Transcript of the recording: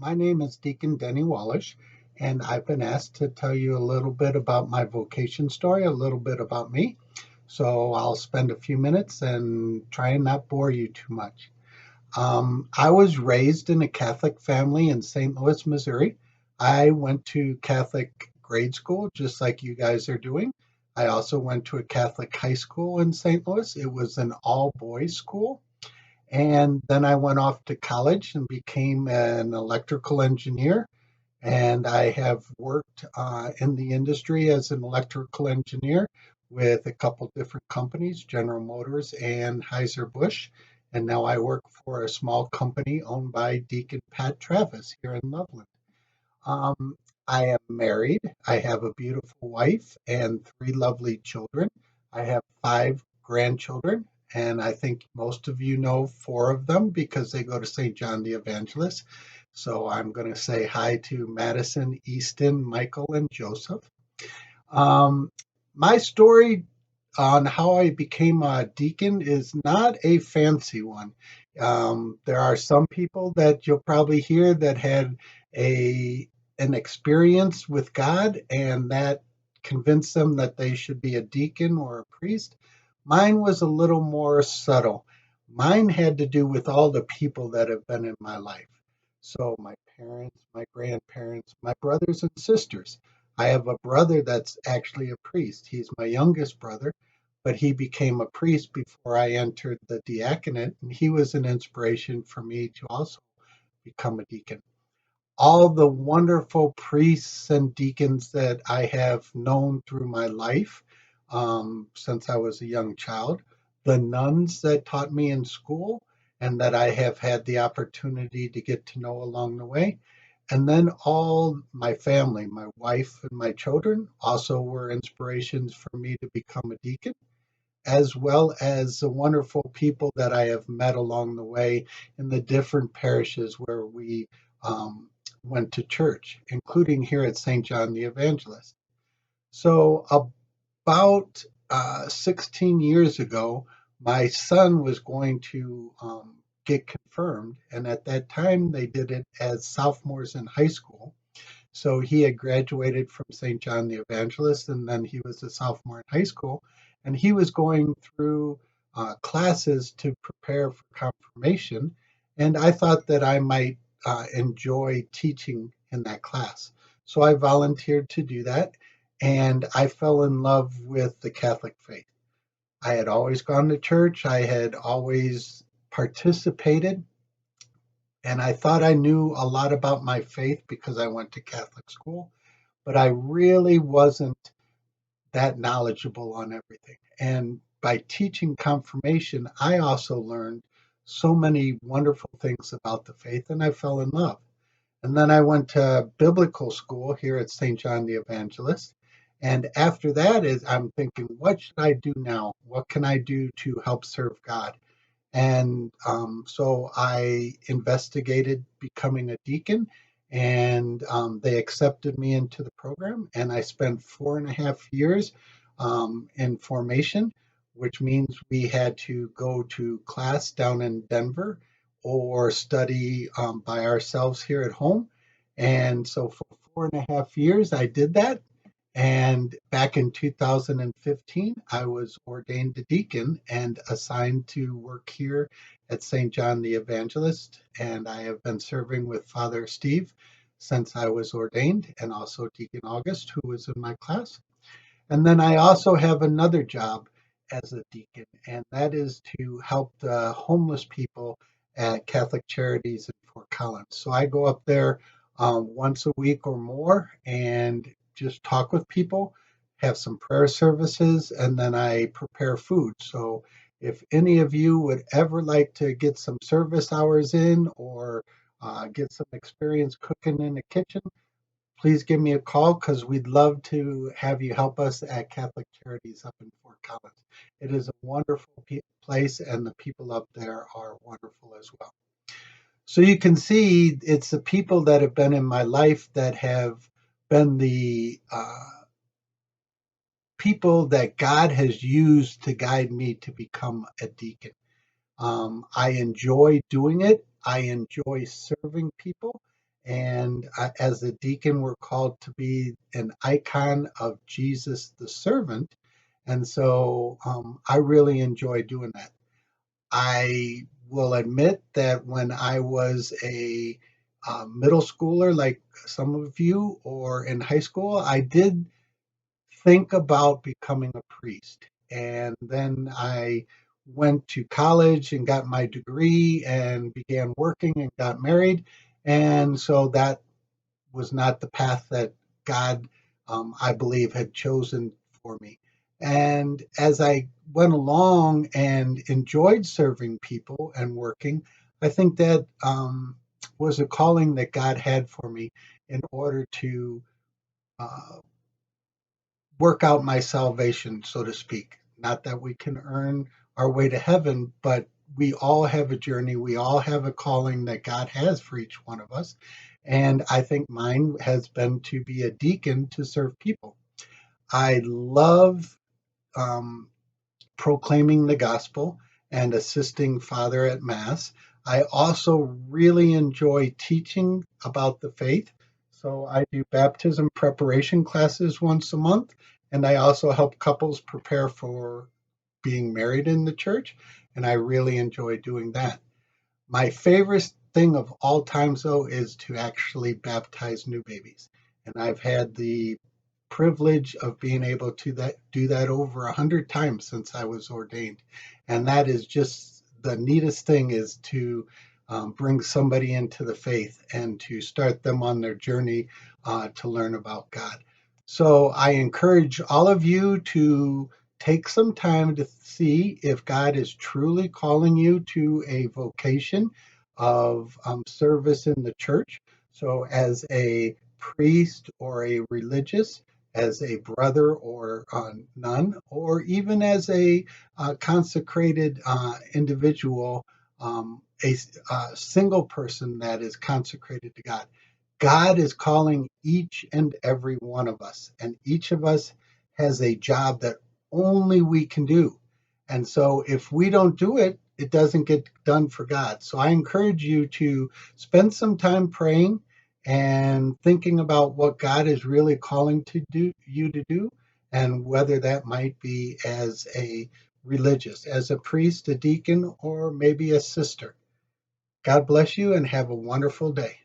My name is Deacon Denny Wallisch, and I've been asked to tell you a little bit about my vocation story, a little bit about me. So I'll spend a few minutes and try and not bore you too much. I was raised in a Catholic family in St. Louis, Missouri. I went to Catholic grade school, just like you guys are doing. I also went to a Catholic high school in St. Louis. It was an all boys school. And then I went off to college and became an electrical engineer. And I have worked in the industry as an electrical engineer with a couple different companies, General Motors and Heiser-Busch. And now I work for a small company owned by Deacon Pat Travis here in Loveland. Um, I am married. I have a beautiful wife and three lovely children. I have five grandchildren, and I think most of you know four of them because they go to St. John the Evangelist. So I'm going to say hi to Madison, Easton, Michael, and Joseph. Um, my story on how I became a deacon is not a fancy one. There are some people that you'll probably hear that had a an experience with God and that convinced them that they should be a deacon or a priest. Mine was a little more subtle. Mine had to do with all the people that have been in my life. So my parents, my grandparents, my brothers and sisters. I have a brother that's actually a priest. He's my youngest brother, but he became a priest before I entered the diaconate, and he was an inspiration for me to also become a deacon. All the wonderful priests and deacons that I have known through my life since I was a young child, the nuns that taught me in school, and that I have had the opportunity to get to know along the way. And then all my family, my wife and my children also were inspirations for me to become a deacon, as well as the wonderful people that I have met along the way in the different parishes where we um, went to church, including here at St. John the Evangelist. So, about 16 years ago, my son was going to get confirmed. And at that time, they did it as sophomores in high school. So he had graduated from St. John the Evangelist, and then he was a sophomore in high school. And he was going through classes to prepare for confirmation. And I thought that I might enjoy teaching in that class. So I volunteered to do that. And I fell in love with the Catholic faith. I had always gone to church, I had always participated, and I thought I knew a lot about my faith because I went to Catholic school, but I really wasn't that knowledgeable on everything. And by teaching confirmation, I also learned so many wonderful things about the faith, and I fell in love. And then I went to biblical school here at St. John the Evangelist. And after that is I'm thinking, what should I do now? What can I do to help serve God? And so I investigated becoming a deacon, and they accepted me into the program. And I spent 4.5 years in formation, which means we had to go to class down in Denver or study by ourselves here at home. And so for 4.5 years, I did that. And back in 2015, I was ordained a deacon and assigned to work here at St. John the Evangelist. And I have been serving with Father Steve since I was ordained, and also Deacon August, who was in my class. And then I also have another job as a deacon, and that is to help the homeless people at Catholic Charities in Fort Collins. So I go up there once a week or more and just talk with people, have some prayer services, and then I prepare food. So if any of you would ever like to get some service hours in or get some experience cooking in the kitchen, please give me a call because we'd love to have you help us at Catholic Charities up in Fort Collins. It is a wonderful place, and the people up there are wonderful as well. So you can see it's the people that have been in my life that have been the people that God has used to guide me to become a deacon. I enjoy doing it. I enjoy serving people. And as a deacon, we're called to be an icon of Jesus the servant. And so I really enjoy doing that. I will admit that when I was a middle schooler, like some of you, or in high school, I did think about becoming a priest. And then I went to college and got my degree and began working and got married. And so that was not the path that God, I believe, had chosen for me. And as I went along and enjoyed serving people and working, I think that was a calling that God had for me in order to uh, work out my salvation, so to speak. Not that we can earn our way to heaven, but we all have a journey. We all have a calling that God has for each one of us. And I think mine has been to be a deacon to serve people. I love um, proclaiming the gospel and assisting Father at Mass. I also really enjoy teaching about the faith. So I do baptism preparation classes once a month, and I also help couples prepare for being married in the church, and I really enjoy doing that. My favorite thing of all times, though, is to actually baptize new babies. And I've had the privilege of being able to do that over 100 times since I was ordained. And that is just the neatest thing is to bring somebody into the faith and to start them on their journey to learn about God. So I encourage all of you to take some time to see if God is truly calling you to a vocation of service in the church. So, as a priest or a religious, as a brother or nun, or even as a consecrated individual, a single person that is consecrated to God. God is calling each and every one of us, and each of us has a job that only we can do. And so if we don't do it, it doesn't get done for God. So I encourage you to spend some time praying and thinking about what God is really calling to do you to do, and whether that might be as a religious, as a priest, a deacon, or maybe a sister. God bless you and have a wonderful day.